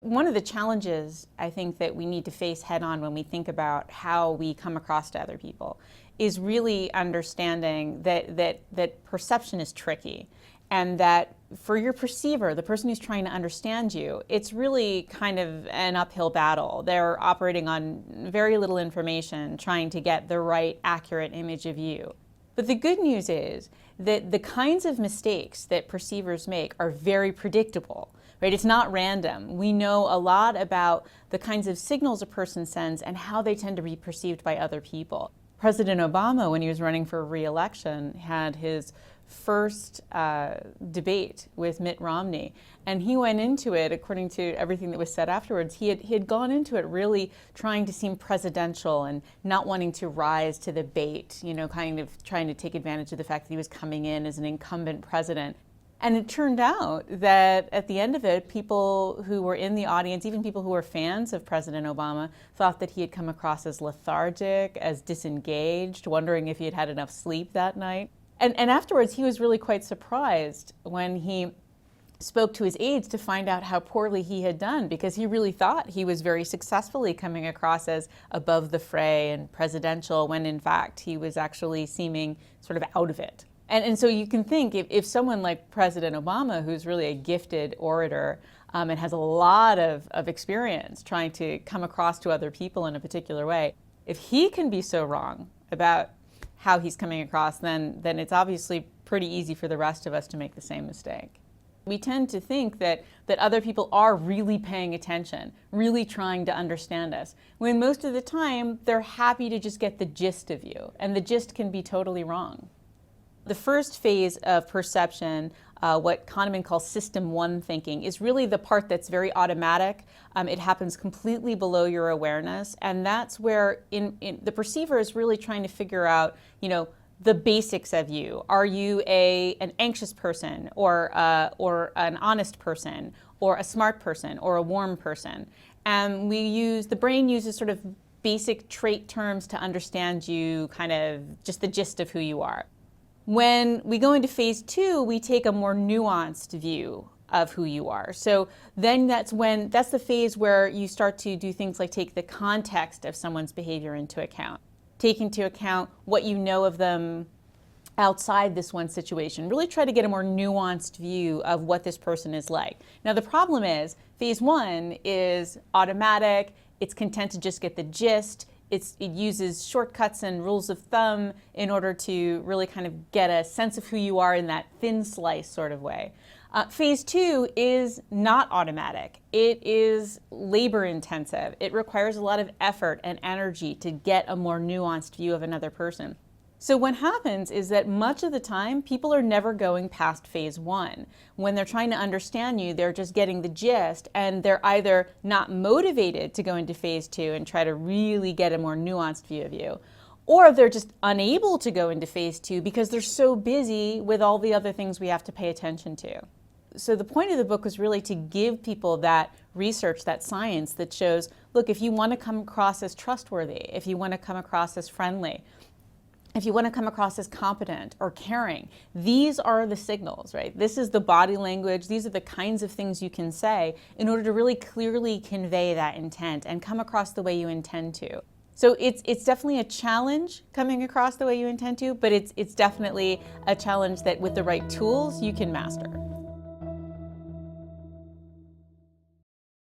One of the challenges I think that we need to face head on when we think about how we come across to other people is really understanding that perception is tricky, and that for your perceiver, the person who's trying to understand you, it's really kind of an uphill battle. They're operating on very little information, trying to get the right, accurate image of you. But the good news is that the kinds of mistakes that perceivers make are very predictable, right? It's not random. We know a lot about the kinds of signals a person sends and how they tend to be perceived by other people. President Obama, when he was running for re-election, had his first debate with Mitt Romney, and he went into it, according to everything that was said afterwards, he had gone into it really trying to seem presidential and not wanting to rise to the bait, you know, kind of trying to take advantage of the fact that he was coming in as an incumbent president. And it turned out that at the end of it, people who were in the audience, even people who were fans of President Obama, thought that he had come across as lethargic, as disengaged, wondering if he had had enough sleep that night. And afterwards, he was really quite surprised when he spoke to his aides to find out how poorly he had done, because he really thought he was very successfully coming across as above the fray and presidential, when in fact he was actually seeming sort of out of it. And so you can think if someone like President Obama, who's really a gifted orator and has a lot of experience trying to come across to other people in a particular way, if he can be so wrong about how he's coming across, then it's obviously pretty easy for the rest of us to make the same mistake. We tend to think that other people are really paying attention, really trying to understand us, when most of the time they're happy to just get the gist of you, and the gist can be totally wrong. The first phase of perception, what Kahneman calls system one thinking, is really the part that's very automatic. It happens completely below your awareness, and that's where the perceiver is really trying to figure out, you know, the basics of you. Are you an anxious person, or an honest person, or a smart person, or a warm person? And the brain uses sort of basic trait terms to understand you, kind of just the gist of who you are. When we go into phase two, we take a more nuanced view of who you are. So then that's the phase where you start to do things like take the context of someone's behavior into account. Take into account what you know of them outside this one situation. Really try to get a more nuanced view of what this person is like. Now the problem is, phase one is automatic, it's content to just get the gist. It uses shortcuts and rules of thumb in order to really kind of get a sense of who you are in that thin slice sort of way. Phase two is not automatic. It is labor intensive. It requires a lot of effort and energy to get a more nuanced view of another person. So what happens is that much of the time, people are never going past phase one. When they're trying to understand you, they're just getting the gist, and they're either not motivated to go into phase two and try to really get a more nuanced view of you, or they're just unable to go into phase two because they're so busy with all the other things we have to pay attention to. So the point of the book was really to give people that research, that science that shows, look, if you want to come across as trustworthy, if you want to come across as friendly, if you want to come across as competent or caring, these are the signals, right? This is the body language. These are the kinds of things you can say in order to really clearly convey that intent and come across the way you intend to. So it's definitely a challenge coming across the way you intend to, but it's definitely a challenge that with the right tools you can master.